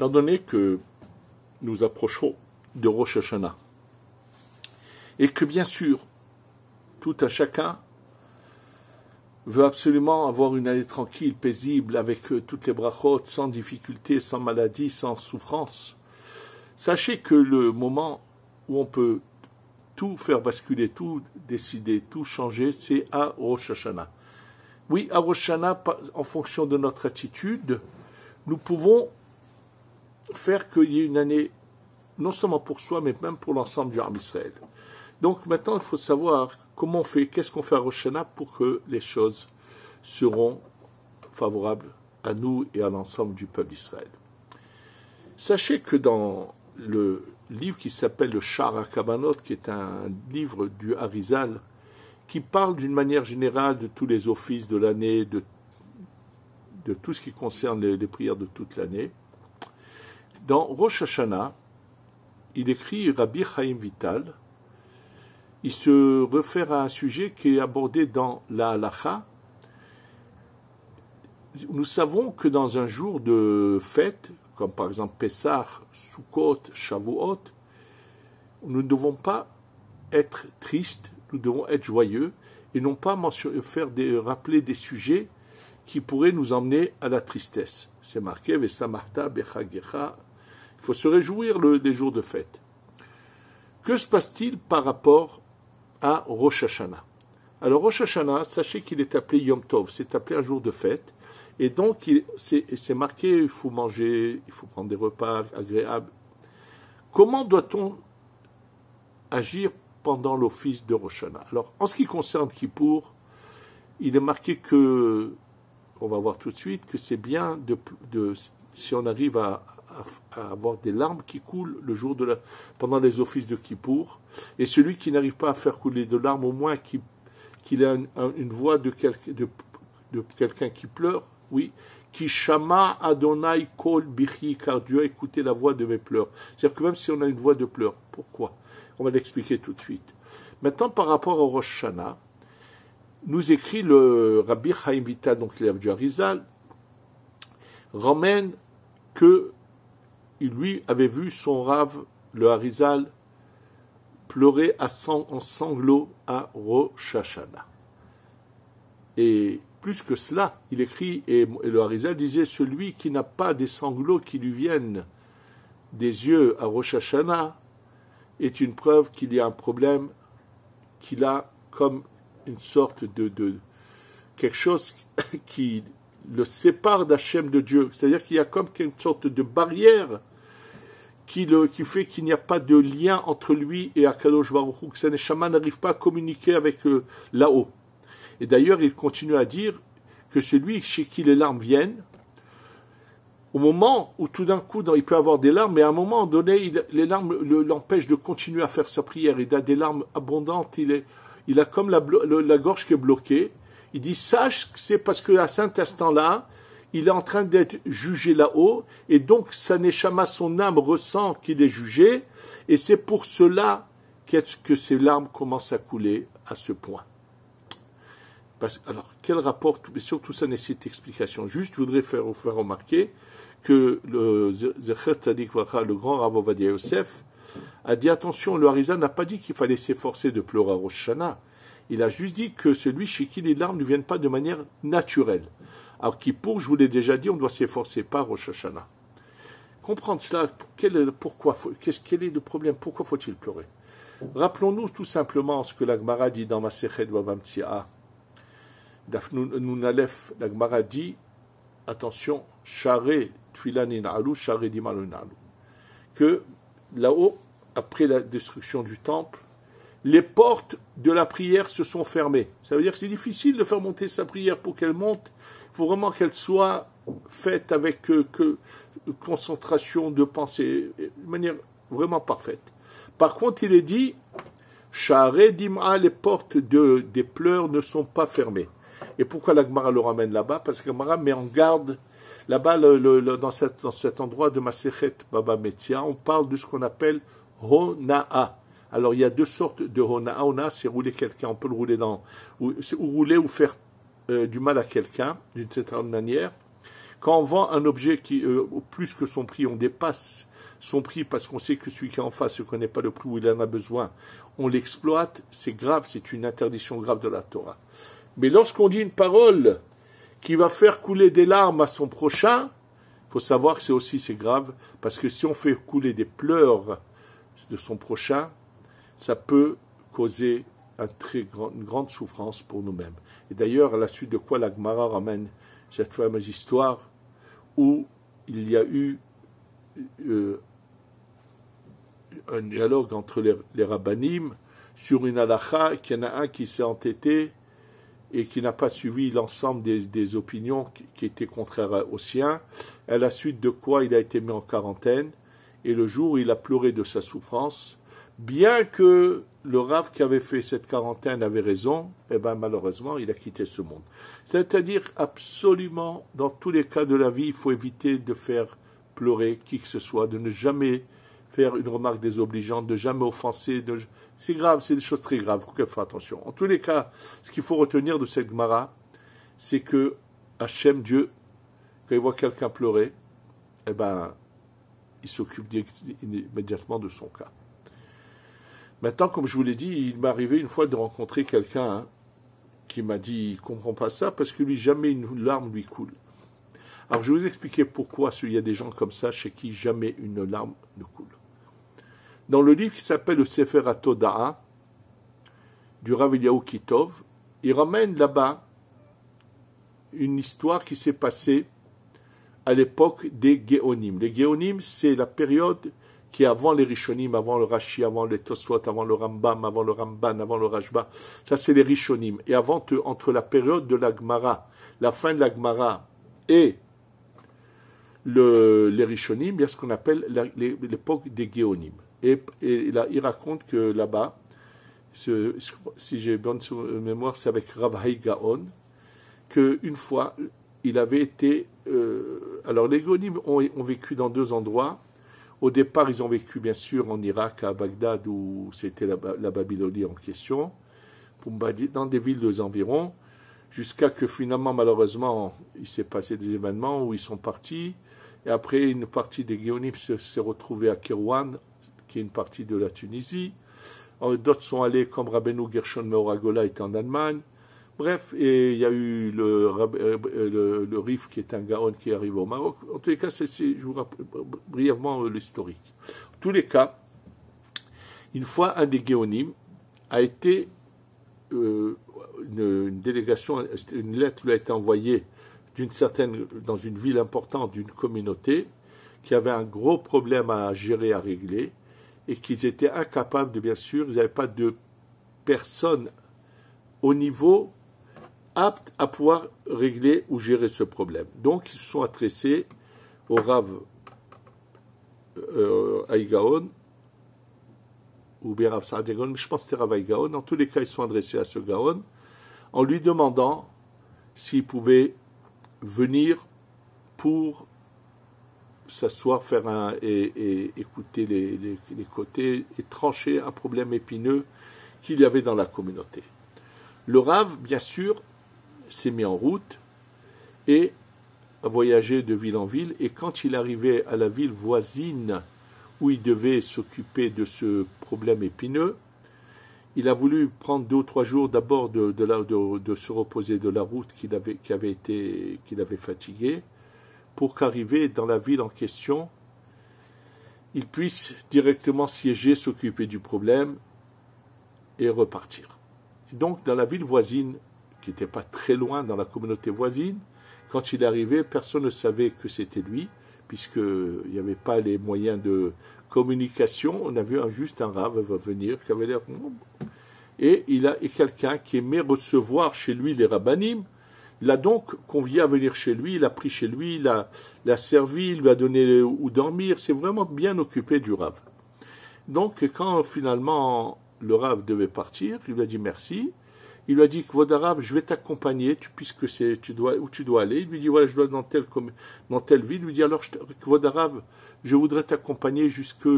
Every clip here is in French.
Étant donné que nous approchons de Rosh Hashanah, et que bien sûr, tout un chacun veut absolument avoir une année tranquille, paisible, avec toutes les brachot, sans difficulté, sans maladie, sans souffrance. Sachez que le moment où on peut tout faire basculer, tout décider, tout changer, c'est à Rosh Hashanah. Oui, à Rosh Hashanah, en fonction de notre attitude, nous pouvons faire qu'il y ait une année, non seulement pour soi, mais même pour l'ensemble du Ham Israël. Donc maintenant, il faut savoir comment on fait, qu'est-ce qu'on fait à Rosh Hashanah pour que les choses seront favorables à nous et à l'ensemble du peuple d'Israël. Sachez que dans le livre qui s'appelle le Sha'ar HaKavanot, qui est un livre du Arizal, qui parle d'une manière générale de tous les offices de l'année, de tout ce qui concerne les prières de toute l'année, dans Rosh Hashanah, il écrit Rabbi Chaim Vital, il se réfère à un sujet qui est abordé dans la halacha. Nous savons que dans un jour de fête, comme par exemple Pessah, Sukkot, Shavuot, nous ne devons pas être tristes, nous devons être joyeux et non pas rappeler des sujets qui pourraient nous emmener à la tristesse. C'est marqué Vesamarta Bechagecha. Il faut se réjouir les jours de fête. Que se passe-t-il par rapport à Rosh Hashanah? Alors Rosh Hashanah, sachez qu'il est appelé Yom Tov, c'est appelé un jour de fête, et donc c'est marqué, il faut manger, il faut prendre des repas agréables. Comment doit-on agir pendant l'office de Rosh Hashanah? Alors en ce qui concerne Kippour, il est marqué que, on va voir tout de suite, que c'est bien si on arrive à avoir des larmes qui coulent pendant les offices de Kippour, et celui qui n'arrive pas à faire couler de larmes, au moins qu'il ait une voix de quelqu'un qui pleure, oui, qui shama Adonai kol bichi, car Dieu a écouté la voix de mes pleurs. C'est-à-dire que même si on a une voix de pleurs, pourquoi? On va l'expliquer tout de suite. Maintenant, par rapport au Rosh Hashanah, nous écrit le Rabbi Chaim Vital, donc l'élève du Arizal, ramène que lui avait vu son Rav, le Arizal, pleurer en sanglots à Rosh Hashanah. Et plus que cela, il écrit, et le Arizal disait, celui qui n'a pas des sanglots qui lui viennent des yeux à Rosh Hashanah est une preuve qu'il y a un problème, qu'il a comme une sorte de quelque chose qui le sépare d'Hachem, de Dieu. C'est-à-dire qu'il y a comme une sorte de barrière qui fait qu'il n'y a pas de lien entre lui et Akadosh Baruch Hu, que sa neshama n'arrive pas à communiquer avec là-haut. Et d'ailleurs, il continue à dire que celui chez qui les larmes viennent, au moment où tout d'un coup, il peut avoir des larmes, mais à un moment donné, les larmes l'empêchent de continuer à faire sa prière. Il a des larmes abondantes, il a comme la gorge qui est bloquée. Il dit, sache que c'est parce qu'à cet instant-là, il est en train d'être jugé là-haut, et donc sa neshama, son âme, ressent qu'il est jugé, et c'est pour cela que ses larmes commencent à couler à ce point. Alors, quel rapport? Bien sûr, tout ça nécessite explication. Juste, je voudrais vous faire remarquer que le Zecher Tzadik Vacha, le grand Rav Ovadia Yosef, a dit attention, le Harizal n'a pas dit qu'il fallait s'efforcer de pleurer à Rosh Hashanah. Il a juste dit que celui chez qui les larmes ne viennent pas de manière naturelle. Alors Kippour, je vous l'ai déjà dit, on doit s'efforcer, pas Rosh Hashanah. Comprendre cela, quel est le problème? Pourquoi faut-il pleurer? Rappelons-nous tout simplement ce que la Gemara dit dans Masechet Bava Metsiah. Nun Aleph, la Gemara dit, attention, Share Tfilan In'alu, Share Dimal In'alu, que là-haut, après la destruction du temple, les portes de la prière se sont fermées. Ça veut dire que c'est difficile de faire monter sa prière pour qu'elle monte. Il faut vraiment qu'elle soit faite avec concentration de pensée, de manière vraiment parfaite. Par contre, il est dit, Sha'arei Dim'a, les portes des pleurs ne sont pas fermées. Et pourquoi la Gemara le ramène là-bas? Parce que la Gemara met en garde, là-bas, dans cet endroit de Masechet Baba Metzia, on parle de ce qu'on appelle Hona'a. Alors, il y a deux sortes de Hona'a. Hona'a, c'est rouler quelqu'un, on peut le rouler ou rouler ou faire du mal à quelqu'un, d'une certaine manière. Quand on vend un objet qui, plus que son prix, on dépasse son prix parce qu'on sait que celui qui est en face ne connaît pas le prix où il en a besoin, on l'exploite, c'est grave, c'est une interdiction grave de la Torah. Mais lorsqu'on dit une parole qui va faire couler des larmes à son prochain, il faut savoir que c'est grave, parce que si on fait couler des pleurs de son prochain, ça peut causer une grande souffrance pour nous-mêmes. Et d'ailleurs, à la suite de quoi la Gemara ramène cette fameuse histoire où il y a eu un dialogue entre les rabbanim sur une halakha, qu'il y en a un qui s'est entêté et qui n'a pas suivi l'ensemble des opinions qui étaient contraires aux siens, à la suite de quoi il a été mis en quarantaine, et le jour où il a pleuré de sa souffrance, bien que le Rav qui avait fait cette quarantaine avait raison, eh bien malheureusement il a quitté ce monde. C'est-à-dire absolument, dans tous les cas de la vie, il faut éviter de faire pleurer qui que ce soit, de ne jamais faire une remarque désobligeante, de jamais offenser, c'est grave, c'est des choses très graves, il faut faire attention. En tous les cas, ce qu'il faut retenir de cette Gemara, c'est que Hachem, Dieu, quand il voit quelqu'un pleurer, eh ben, il s'occupe immédiatement de son cas. Maintenant, comme je vous l'ai dit, il m'est arrivé une fois de rencontrer quelqu'un qui m'a dit, il ne comprend pas ça, parce que lui, jamais une larme lui coule. Alors, je vais vous expliquer pourquoi il y a des gens comme ça, chez qui jamais une larme ne coule. Dans le livre qui s'appelle le Sefer HaToda'a, du Rav Eliyahu Kitov, il ramène là-bas une histoire qui s'est passée à l'époque des Géonim. Les Géonim, c'est la période qui est avant les Rishonim, avant le Rashi, avant les Tosfot, avant le Rambam, avant le Ramban, avant le Rashba. Ça, c'est les Rishonim. Et entre la période de la Gemara, la fin de la Gemara et les Rishonim, il y a ce qu'on appelle l'époque des Géonim. Et là, il raconte que là-bas, si j'ai bonne mémoire, c'est avec Rav Hai Gaon, qu'une fois, il avait été... alors, les Géonim ont vécu dans deux endroits. Au départ, ils ont vécu, bien sûr, en Irak, à Bagdad, où c'était la Babylonie en question, dans des villes des environs, jusqu'à que finalement, malheureusement, il s'est passé des événements où ils sont partis. Et après, une partie des Géonim s'est retrouvée à Kérouan, qui est une partie de la Tunisie. D'autres sont allés, comme Rabbeinu Gershon Meoragola était en Allemagne. Bref, et il y a eu le Rif, qui est un Gaon qui arrive au Maroc. En tous les cas, je vous rappelle brièvement l'historique. En tous les cas, une fois, un des Géonim a été, une délégation, une lettre lui a été envoyée dans une ville importante d'une communauté qui avait un gros problème à gérer, à régler, et qu'ils étaient incapables de, bien sûr, ils n'avaient pas de personne au niveau apte à pouvoir régler ou gérer ce problème. Donc, ils se sont adressés au Rav Haïgaon, ou bien Rav Saad Gaon, mais je pense que c'était Rav Haïgaon. En tous les cas, ils se sont adressés à ce Gaon en lui demandant s'il pouvait venir pour s'asseoir, et écouter les côtés et trancher un problème épineux qu'il y avait dans la communauté. Le Rav, bien sûr, s'est mis en route et a voyagé de ville en ville, et quand il arrivait à la ville voisine où il devait s'occuper de ce problème épineux, il a voulu prendre 2 ou 3 jours d'abord de se reposer de la route qu'il avait fatigué, pour qu'arrivé dans la ville en question, il puisse directement siéger, s'occuper du problème et repartir. Donc, dans la ville voisine, qui n'était pas très loin, dans la communauté voisine, quand il est arrivé, personne ne savait que c'était lui, puisqu'il n'y avait pas les moyens de communication. On a vu juste un Rav venir, qui avait l'air... Et il a quelqu'un qui aimait recevoir chez lui les rabbanim. Il l'a donc convié à venir chez lui, il l'a pris chez lui, il l'a servi, il lui a donné où dormir. C'est vraiment bien occupé du Rav. Donc, quand finalement le Rav devait partir, il lui a dit merci. Il lui a dit, Kvod Rav, je vais t'accompagner, puisque où tu dois aller. Il lui dit, voilà, je dois dans telle ville. Il lui dit, alors, Kvod Rav, je voudrais t'accompagner jusqu'à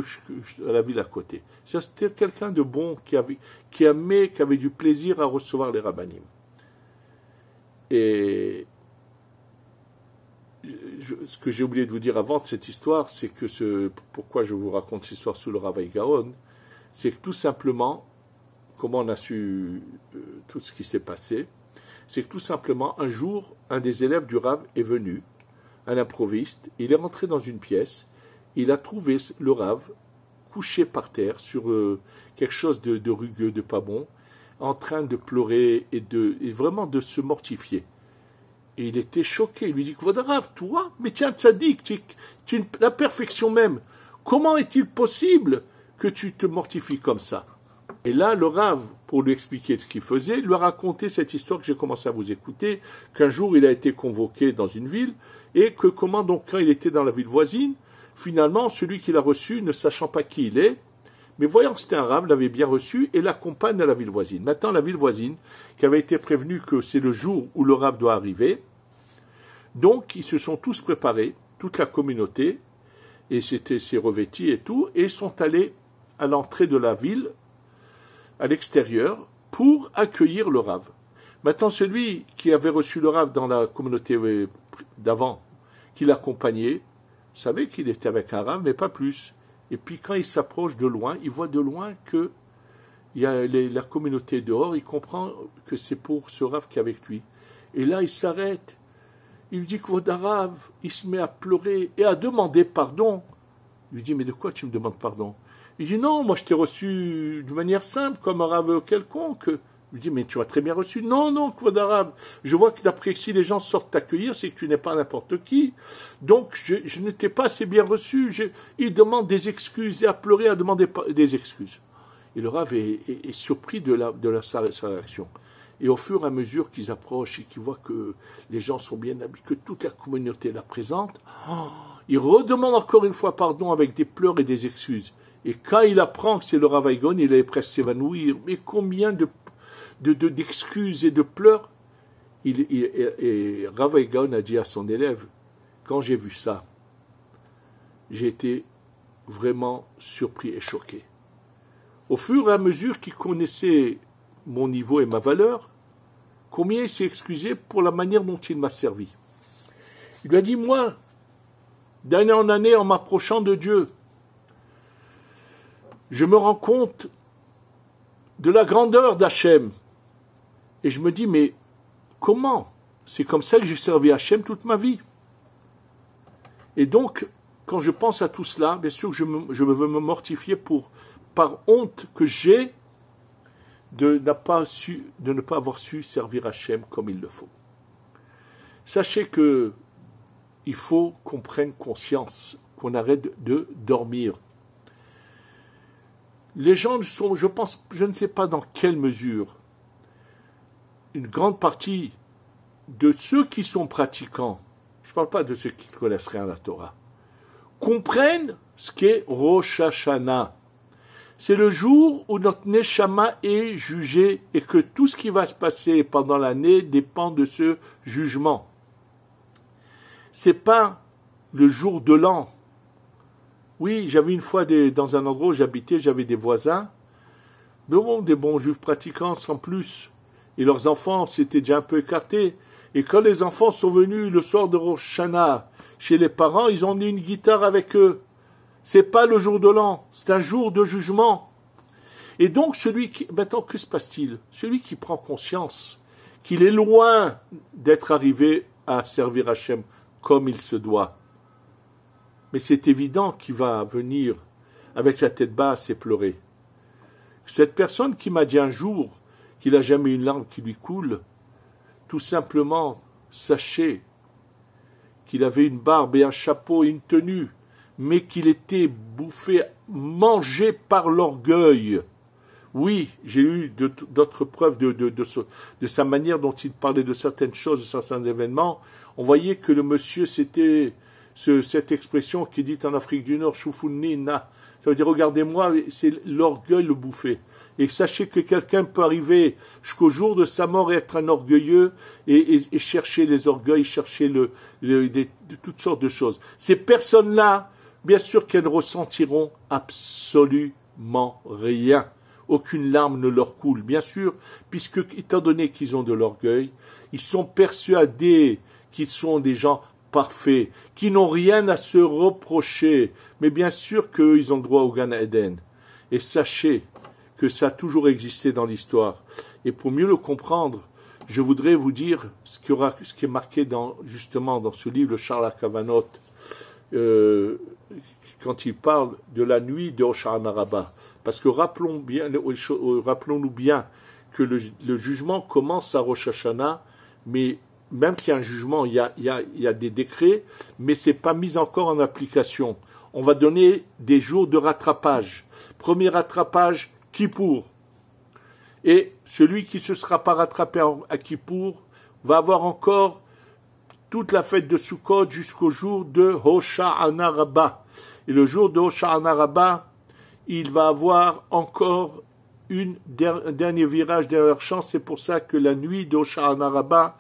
la ville à côté. C'était quelqu'un de bon, qui aimait, qui avait du plaisir à recevoir les rabbanim. Et ce que j'ai oublié de vous dire avant de cette histoire, c'est que pourquoi je vous raconte cette histoire sous le Rav Gaon, c'est que tout simplement, comment on a su tout ce qui s'est passé, c'est que tout simplement, un jour, un des élèves du Rav est venu, un improviste, il est rentré dans une pièce, il a trouvé le Rav couché par terre sur quelque chose de rugueux, de pas bon, en train de pleurer et vraiment de se mortifier. Et il était choqué, il lui dit, Kvod Rav, toi, mais tiens, tzaddik, tu es la perfection même, comment est-il possible que tu te mortifies comme ça? Et là, le Rav, pour lui expliquer ce qu'il faisait, lui a raconté cette histoire que j'ai commencé à vous écouter, qu'un jour il a été convoqué dans une ville, et que comment donc quand il était dans la ville voisine, finalement, celui qui l'a reçu, ne sachant pas qui il est, mais voyant que c'était un Rav, l'avait bien reçu et l'accompagne à la ville voisine. Maintenant, la ville voisine, qui avait été prévenue que c'est le jour où le Rav doit arriver, donc ils se sont tous préparés, toute la communauté, et c'est revêtis et tout, et sont allés à l'entrée de la ville, à l'extérieur, pour accueillir le Rav. Maintenant, celui qui avait reçu le Rav dans la communauté d'avant, qui l'accompagnait, savait qu'il était avec un Rav, mais pas plus. Et puis quand il s'approche de loin, il voit de loin que il y a la communauté dehors, il comprend que c'est pour ce Rav qui est avec lui. Et là, il s'arrête, il lui dit Kvod Rav, il se met à pleurer et à demander pardon. Il lui dit, mais de quoi tu me demandes pardon? Il dit, non, moi je t'ai reçu d'une manière simple, comme un Rav quelconque. Je lui dis, mais tu m'as très bien reçu. Non, non, Kvod Rav, je vois que d'après si les gens sortent t'accueillir, c'est que tu n'es pas n'importe qui. Donc, je ne t'ai pas assez bien reçu. Il demande des excuses et à pleurer, à demander des excuses. Et le Rav est surpris de sa réaction. Et au fur et à mesure qu'ils approchent et qu'ils voient que les gens sont bien habillés, que toute la communauté est là présente, il redemande encore une fois pardon avec des pleurs et des excuses. Et quand il apprend que c'est le Rav Gaon, il est presque s'évanouir. Mais combien d'excuses et de pleurs. Et Rav Gaon a dit à son élève, quand j'ai vu ça, j'ai été vraiment surpris et choqué. Au fur et à mesure qu'il connaissait mon niveau et ma valeur, combien il s'est excusé pour la manière dont il m'a servi. Il lui a dit, moi, d'année en année, en m'approchant de Dieu, je me rends compte de la grandeur d'Hachem. Et je me dis, mais comment? C'est comme ça que j'ai servi Hachem toute ma vie. Et donc, quand je pense à tout cela, bien sûr que je veux me mortifier par honte que j'ai de ne pas avoir su servir Hachem comme il le faut. Sachez que il faut qu'on prenne conscience, qu'on arrête de dormir. Les gens sont, je pense, je ne sais pas dans quelle mesure, une grande partie de ceux qui sont pratiquants, je ne parle pas de ceux qui ne connaissent rien à la Torah, comprennent ce qu'est Rosh Hashanah. C'est le jour où notre Neshama est jugé et que tout ce qui va se passer pendant l'année dépend de ce jugement. C'est pas le jour de l'an. Oui, j'avais une fois dans un endroit où j'habitais, j'avais des voisins, des bons juifs pratiquants sans plus. Et leurs enfants s'étaient déjà un peu écartés. Et quand les enfants sont venus le soir de Rosh Hashanah chez les parents, ils ont mis une guitare avec eux. C'est pas le jour de l'an, c'est un jour de jugement. Et donc, maintenant, que se passe-t-il? Celui qui prend conscience qu'il est loin d'être arrivé à servir Hachem comme il se doit. Mais c'est évident qu'il va venir avec la tête basse et pleurer. Cette personne qui m'a dit un jour qu'il n'a jamais une larme qui lui coule, tout simplement, sachez qu'il avait une barbe et un chapeau et une tenue, mais qu'il était bouffé, mangé par l'orgueil. Oui, j'ai eu d'autres preuves de sa manière dont il parlait de certaines choses, de certains événements. On voyait que le monsieur, c'était cette expression qui dit en Afrique du Nord, Shufunina. Ça veut dire, regardez-moi, c'est l'orgueil le bouffé. Et sachez que quelqu'un peut arriver jusqu'au jour de sa mort et être un orgueilleux et chercher les orgueils, chercher toutes sortes de choses. Ces personnes-là, bien sûr qu'elles ressentiront absolument rien. Aucune larme ne leur coule, bien sûr, puisque, étant donné qu'ils ont de l'orgueil, ils sont persuadés qu'ils sont des gens parfaits, qui n'ont rien à se reprocher. Mais bien sûr qu'eux, ils ont le droit au Gan Eden. Et sachez que ça a toujours existé dans l'histoire. Et pour mieux le comprendre, je voudrais vous dire ce qui est marqué justement dans ce livre, le Charles Kavanot, quand il parle de la nuit de Hoshana Rabbah. Parce que rappelons-nous bien que le jugement commence à Rosh Hashanah, mais même qu'il y a un jugement, il y a des décrets, mais ce n'est pas mis encore en application. On va donner des jours de rattrapage. Premier rattrapage, Kippour. Et celui qui ne se sera pas rattrapé à Kippour va avoir encore toute la fête de Sukkot jusqu'au jour de Hoshana Rabbah. Et le jour de Hoshana Rabbah, il va avoir encore un dernier virage, dernière chance. C'est pour ça que la nuit de Hoshana Rabbah,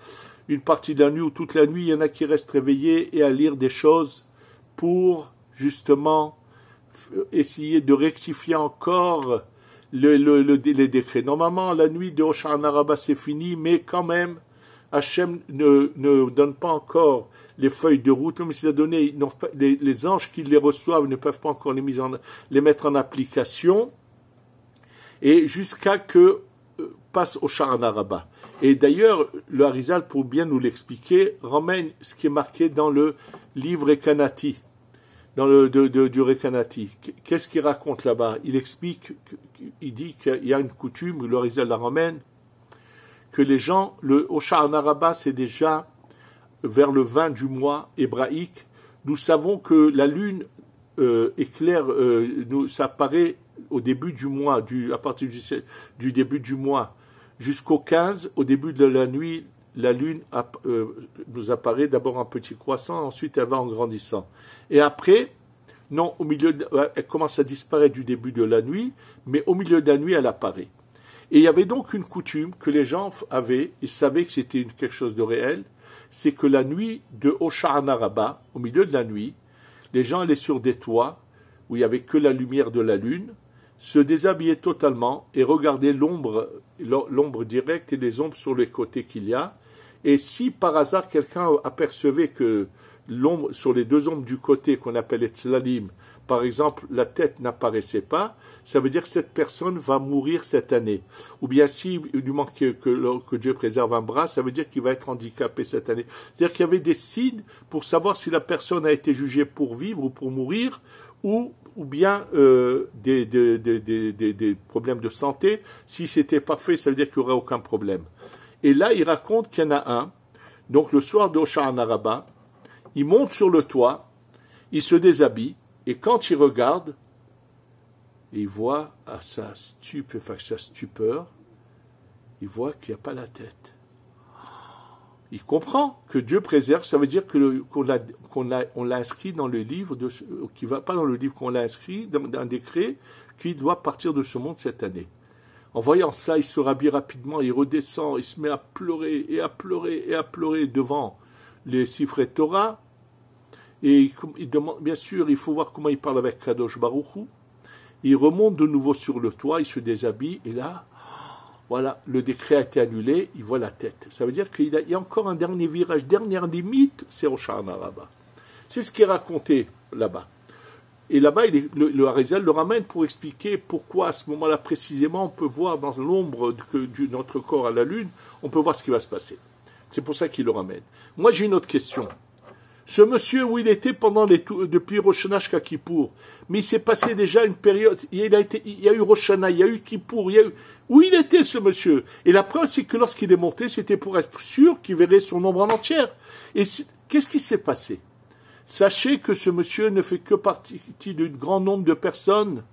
une partie de la nuit ou toute la nuit, il y en a qui restent réveillés et à lire des choses pour justement essayer de rectifier encore les décrets. Normalement, la nuit de Hoshana Rabbah, c'est fini, mais quand même, Hachem ne donne pas encore les feuilles de route, même s'il a donné, les anges qui les reçoivent ne peuvent pas encore les mettre en application, et jusqu'à que passe Hoshana Rabbah. Et d'ailleurs, le Harizal, pour bien nous l'expliquer, ramène ce qui est marqué dans le livre Rekanati, du Rekanati. Qu'est-ce qu'il raconte là-bas? Il explique, il dit qu'il y a une coutume, le Harizal la ramène, que les gens, le Hoshana Rabbah, c'est déjà vers le 20 du mois hébraïque. Nous savons que la lune éclaire, ça apparaît au début du mois, à partir du début du mois jusqu'au 15, au début de la nuit, la lune nous apparaît d'abord en petit croissant, ensuite elle va en grandissant. Et après, non, elle commence à disparaître du début de la nuit, mais au milieu de la nuit, elle apparaît. Et il y avait donc une coutume que les gens avaient, ils savaient que c'était quelque chose de réel, c'est que la nuit de Hoshana Rabbah, au milieu de la nuit, les gens allaient sur des toits où il n'y avait que la lumière de la lune, se déshabillaient totalement et regardaient l'ombre directe et les ombres sur les côtés qu'il y a. Et si par hasard quelqu'un apercevait que l'ombre sur les deux ombres du côté qu'on appelle les tzlalim, par exemple, la tête n'apparaissait pas, ça veut dire que cette personne va mourir cette année. Ou bien s'il lui manque que Dieu préserve un bras, ça veut dire qu'il va être handicapé cette année. C'est-à-dire qu'il y avait des signes pour savoir si la personne a été jugée pour vivre ou pour mourir, ou bien des problèmes de santé. Si c'était parfait, ça veut dire qu'il n'y aurait aucun problème. Et là, il raconte qu'il y en a un, donc le soir d'Hoshana Rabbah, il monte sur le toit, il se déshabille, et quand il regarde, il voit à sa stupeur, il voit qu'il n'y a pas la tête. Il comprend que Dieu préserve, ça veut dire qu'on l'a inscrit dans le livre, qui va pas dans le livre qu'on l'a inscrit, dans un décret qui doit partir de ce monde cette année. En voyant cela, il se rhabille rapidement, il redescend, il se met à pleurer et à pleurer et à pleurer devant les Sifrei Torah. Et il demande, bien sûr, il faut voir comment il parle avec Kadosh Baruch Hu. Il remonte de nouveau sur le toit, il se déshabille, et là, voilà, le décret a été annulé, il voit la tête. Ça veut dire qu'il y a encore un dernier virage, dernière limite, c'est Hoshana Rabbah. C'est ce qui est raconté là-bas. Et là-bas, le Harizal le ramène pour expliquer pourquoi, à ce moment-là précisément, on peut voir dans l'ombre de notre corps à la lune, on peut voir ce qui va se passer. C'est pour ça qu'il le ramène. Moi, j'ai une autre question. Ce monsieur, où il était depuis Rosh Hashanah jusqu'à Kippour, mais il s'est passé déjà une période, il y a eu Rosh Hashanah, il y a eu Kippour, où il était ce monsieur? Et la preuve, c'est que lorsqu'il est monté, c'était pour être sûr qu'il verrait son ombre en entière. Et qu'est-ce qui s'est passé? Sachez que ce monsieur ne fait que partie d'un grand nombre de personnes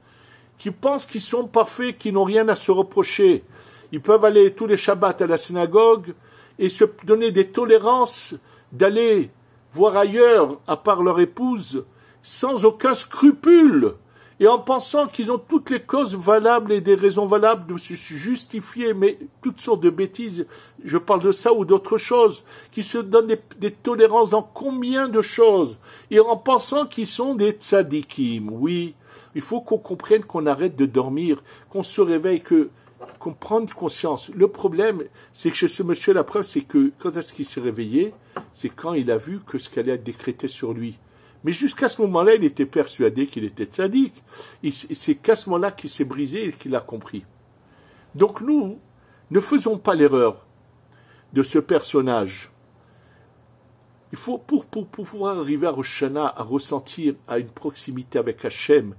qui pensent qu'ils sont parfaits, qui n'ont rien à se reprocher. Ils peuvent aller tous les Shabbats à la synagogue et se donner des tolérances d'aller voir ailleurs, à part leur épouse, sans aucun scrupule, et en pensant qu'ils ont toutes les causes valables et des raisons valables de se justifier, mais toutes sortes de bêtises, je parle de ça ou d'autres choses, qui se donnent des tolérances dans combien de choses, et en pensant qu'ils sont des tzadikim. Oui, il faut qu'on comprenne qu'on arrête de dormir, qu'on se réveille, que prendre conscience. Le problème, c'est que chez ce monsieur, la preuve, c'est que quand est-ce qu'il s'est réveillé, c'est quand il a vu que ce qu'elle allait être décrété sur lui. Mais jusqu'à ce moment-là, il était persuadé qu'il était tzaddik. C'est qu'à ce moment-là qu'il s'est brisé et qu'il a compris. Donc nous, ne faisons pas l'erreur de ce personnage. Il faut, pour pouvoir arriver à Rosh Hashanah, à ressentir à une proximité avec Hachem,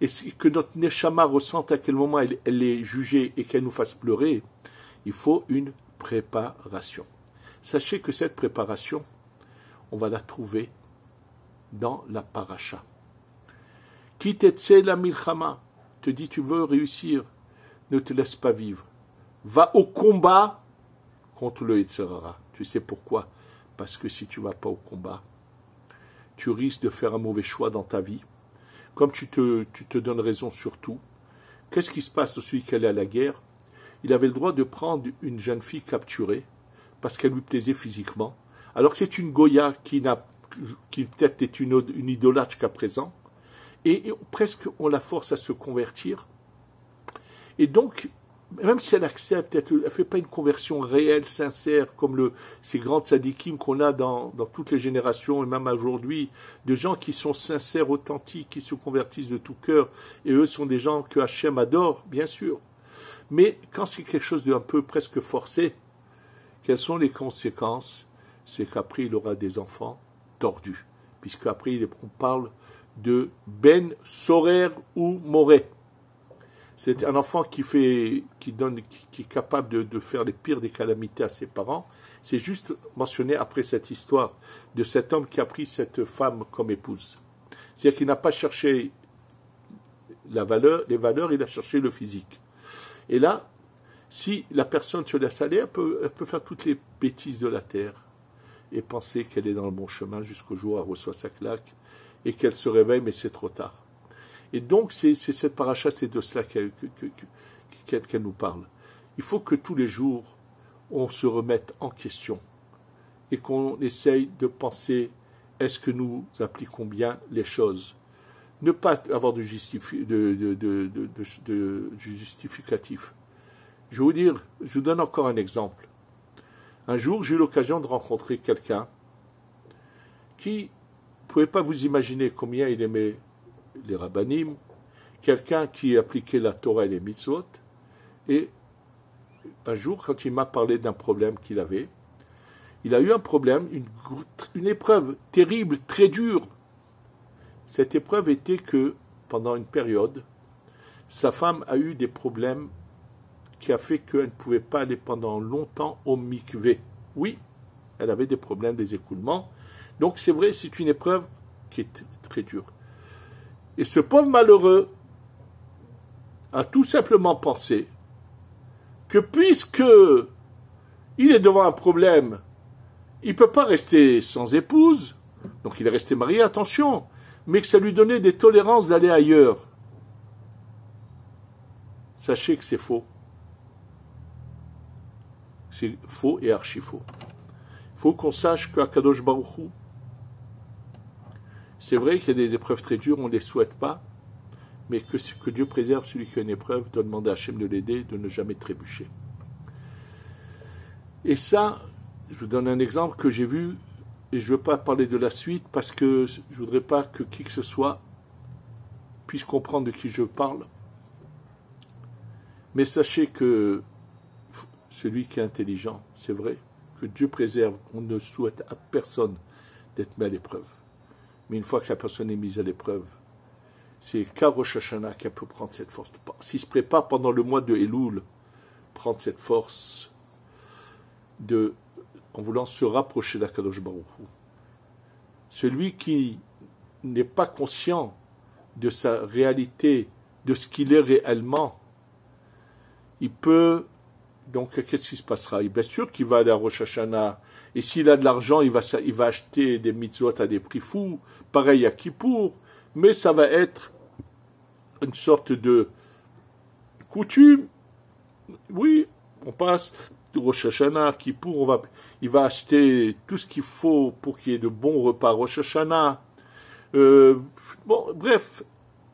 et que notre Neshama ressente à quel moment elle est jugée et qu'elle nous fasse pleurer, il faut une préparation. Sachez que cette préparation, on va la trouver dans la paracha. Ki tetse la milchama, te dit tu veux réussir, ne te laisse pas vivre. Va au combat contre le Yetzer Hara. Tu sais pourquoi? Parce que si tu ne vas pas au combat, tu risques de faire un mauvais choix dans ta vie. Comme tu te donnes raison sur tout, qu'est-ce qui se passe de celui qui allait à la guerre? Il avait le droit de prendre une jeune fille capturée parce qu'elle lui plaisait physiquement, alors que c'est une Goya qui peut-être est une idolâtre jusqu'à présent, et presque on la force à se convertir. Et donc, même si elle accepte, elle ne fait pas une conversion réelle, sincère, comme ces grands tzadikim qu'on a dans toutes les générations, et même aujourd'hui, de gens qui sont sincères, authentiques, qui se convertissent de tout cœur, et eux sont des gens que Hachem adore, bien sûr. Mais quand c'est quelque chose d'un peu presque forcé, quelles sont les conséquences? C'est qu'après, il aura des enfants tordus, puisqu'après, on parle de Ben Sorer ou Moré. C'est un enfant qui est capable de faire les pires des calamités à ses parents. C'est juste mentionné après cette histoire de cet homme qui a pris cette femme comme épouse. C'est-à-dire qu'il n'a pas cherché les valeurs, il a cherché le physique. Et là, si la personne se laisse aller, elle peut faire toutes les bêtises de la terre et penser qu'elle est dans le bon chemin jusqu'au jour où elle reçoit sa claque et qu'elle se réveille, mais c'est trop tard. Et donc, c'est cette paracha, c'est de cela qu'elle nous parle. Il faut que tous les jours, on se remette en question et qu'on essaye de penser, est-ce que nous appliquons bien les choses? Ne pas avoir de justificatif. Je vais je vous donne encore un exemple. Un jour, j'ai eu l'occasion de rencontrer quelqu'un qui ne pouvait pas vous imaginer combien il aimait les rabbanim, quelqu'un qui appliquait la Torah et les mitzvot, et un jour, quand il m'a parlé d'un problème qu'il avait, il a eu un problème, une épreuve terrible, très dure. Cette épreuve était que, pendant une période, sa femme a eu des problèmes qui a fait qu'elle ne pouvait pas aller pendant longtemps au mikvé. Oui, elle avait des problèmes, des écoulements. Donc c'est vrai, c'est une épreuve qui est très dure. Et ce pauvre malheureux a tout simplement pensé que puisque il est devant un problème, il ne peut pas rester sans épouse, donc il est resté marié, attention, mais que ça lui donnait des tolérances d'aller ailleurs. Sachez que c'est faux. C'est faux et archi-faux. Il faut qu'on sache qu'Akadosh Baruch Hu, c'est vrai qu'il y a des épreuves très dures, on ne les souhaite pas, mais que Dieu préserve celui qui a une épreuve, doit demander à Hachem de l'aider, de ne jamais trébucher. Et ça, je vous donne un exemple que j'ai vu, et je ne veux pas parler de la suite, parce que je ne voudrais pas que qui que ce soit puisse comprendre de qui je parle. Mais sachez que celui qui est intelligent, c'est vrai, que Dieu préserve, on ne souhaite à personne d'être mis à l'épreuve. Mais une fois que la personne est mise à l'épreuve, c'est qu'à Rosh Hashanah qu'elle peut prendre cette force. S'il se prépare pendant le mois de Elul, prendre cette force en voulant se rapprocher d'Akadosh Baruch Hu. Celui qui n'est pas conscient de sa réalité, de ce qu'il est réellement, il peut... Donc, qu'est-ce qui se passera? Bien sûr qu'il va aller à Rosh Hashanah. Et s'il a de l'argent, il va acheter des mitzvot à des prix fous. Pareil à Kippour. Mais ça va être une sorte de coutume. Oui, on passe de Rosh Hashanah à Kippour. Il va acheter tout ce qu'il faut pour qu'il y ait de bons repas à Rosh Hashanah. Bref,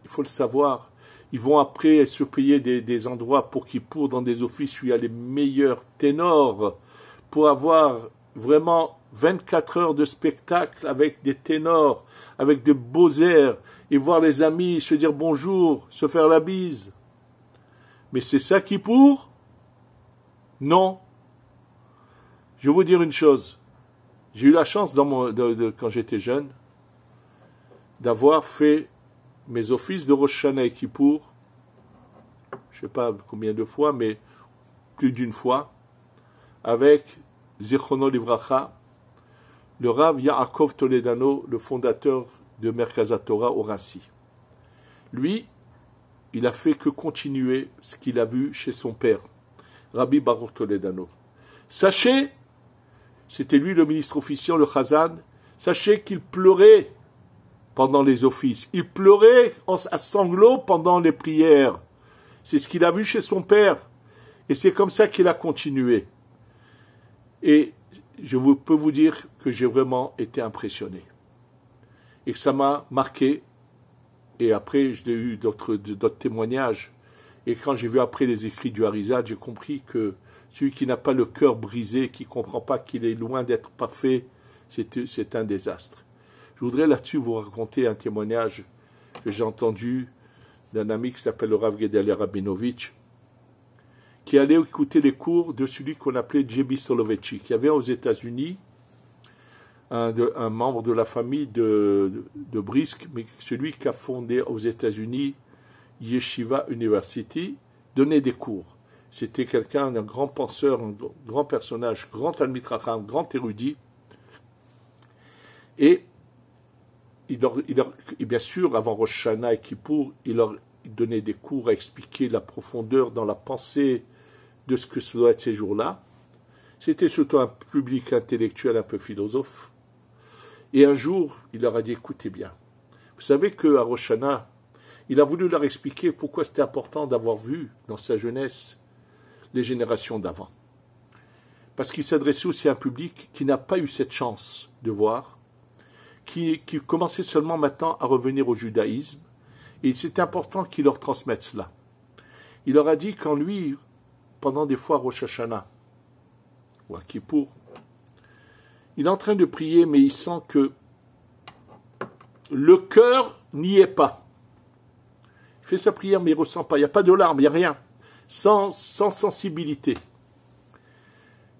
il faut le savoir. Ils vont après se payer des endroits pour Kippour dans des offices où il y a les meilleurs ténors pour avoir vraiment 24 heures de spectacle avec des ténors, avec de beaux airs, et voir les amis, se dire bonjour, se faire la bise. Mais c'est ça Kippour? Non. Je vais vous dire une chose. J'ai eu la chance, quand j'étais jeune, d'avoir fait mes offices de Rosh Hashanah et Kippour, je ne sais pas combien de fois, mais plus d'une fois, avec Zichrono Livracha, le Rav Yaakov Toledano, le fondateur de Merkaz Torah au Rassi. Lui, il a fait que continuer ce qu'il a vu chez son père, Rabbi Baruch Toledano. Sachez, c'était lui le ministre officiel, le Chazan, sachez qu'il pleurait pendant les offices. Il pleurait à sanglots pendant les prières. C'est ce qu'il a vu chez son père. Et c'est comme ça qu'il a continué. Et peux vous dire que j'ai vraiment été impressionné. Et que ça m'a marqué. Et après, j'ai eu d'autres témoignages. Et quand j'ai vu après les écrits du Harizal, j'ai compris que celui qui n'a pas le cœur brisé, qui ne comprend pas qu'il est loin d'être parfait, c'est un désastre. Je voudrais là-dessus vous raconter un témoignage que j'ai entendu d'un ami qui s'appelle le Rav Gedalia Rabinovitch, qui allait écouter les cours de celui qu'on appelait J.B. Soloveitchik, qui avait aux États-Unis un membre de la famille de Brisk, mais celui qui a fondé aux États-Unis Yeshiva University, donnait des cours. C'était quelqu'un d'un grand penseur, un grand personnage, grand Talmid Chacham, grand érudit. Et bien sûr, avant Rosh Hashanah et Kippour, il leur donnait des cours à expliquer la profondeur dans la pensée de ce que ça doit être ces jours-là. C'était surtout un public intellectuel, un peu philosophe. Et un jour, il leur a dit, écoutez bien, vous savez qu'à Rosh Hashanah, il a voulu leur expliquer pourquoi c'était important d'avoir vu dans sa jeunesse les générations d'avant. Parce qu'il s'adressait aussi à un public qui n'a pas eu cette chance de voir, qui commençait seulement maintenant à revenir au judaïsme, et c'est important qu'il leur transmette cela. Il leur a dit quand lui, pendant des fois Rosh Hashanah, ou à Kippour, il est en train de prier, mais il sent que le cœur n'y est pas. Il fait sa prière, mais il ne ressent pas, il n'y a pas de larmes, il n'y a rien, sans sensibilité.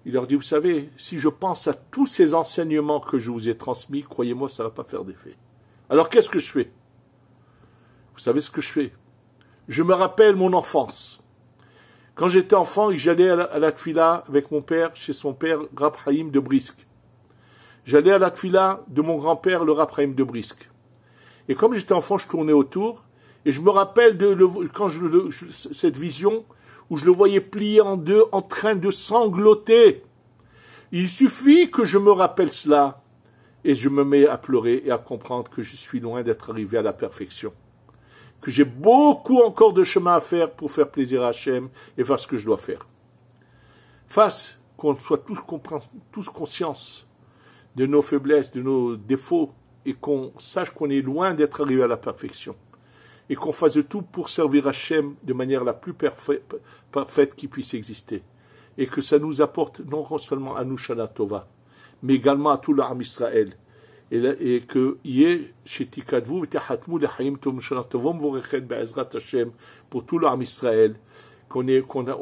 Il leur dit, vous savez, si je pense à tous ces enseignements que je vous ai transmis, croyez-moi, ça ne va pas faire d'effet. Alors qu'est-ce que je fais? Vous savez ce que je fais? Je me rappelle mon enfance. Quand j'étais enfant et que j'allais à la tfila avec mon père, chez son père, Rab Haïm de Brisk. J'allais à la tfila de mon grand-père, le Rab Haïm de Brisk. Et comme j'étais enfant, je tournais autour, et je me rappelle cette vision où je le voyais plié en deux, en train de sangloter. Il suffit que je me rappelle cela, et je me mets à pleurer et à comprendre que je suis loin d'être arrivé à la perfection. Que j'ai beaucoup encore de chemin à faire pour faire plaisir à Hachem et faire ce que je dois faire. Face qu'on soit tous conscience de nos faiblesses, de nos défauts, et qu'on sache qu'on est loin d'être arrivé à la perfection. Et qu'on fasse de tout pour servir Hachem de manière la plus parfaite qui puisse exister. Et que ça nous apporte non seulement à nous Shana Tova, mais également à tout l'Am Israël. Et que yé shetikadvu v'tahatmu lechaim tov Shana Tovom vorechet be'ezrat Hachem pour tout l'Am Israël, qu'on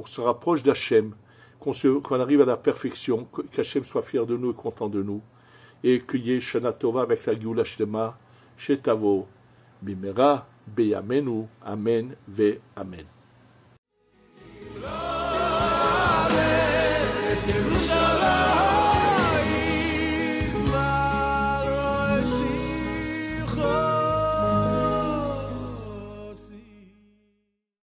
se rapproche d'Hachem, qu'on arrive à la perfection, qu'Hachem soit fier de nous et content de nous, et que yé Shana Tova avec la Géoula Shlema, Shetavo, Bimera, Beyamenu, Amen, Ve Amen.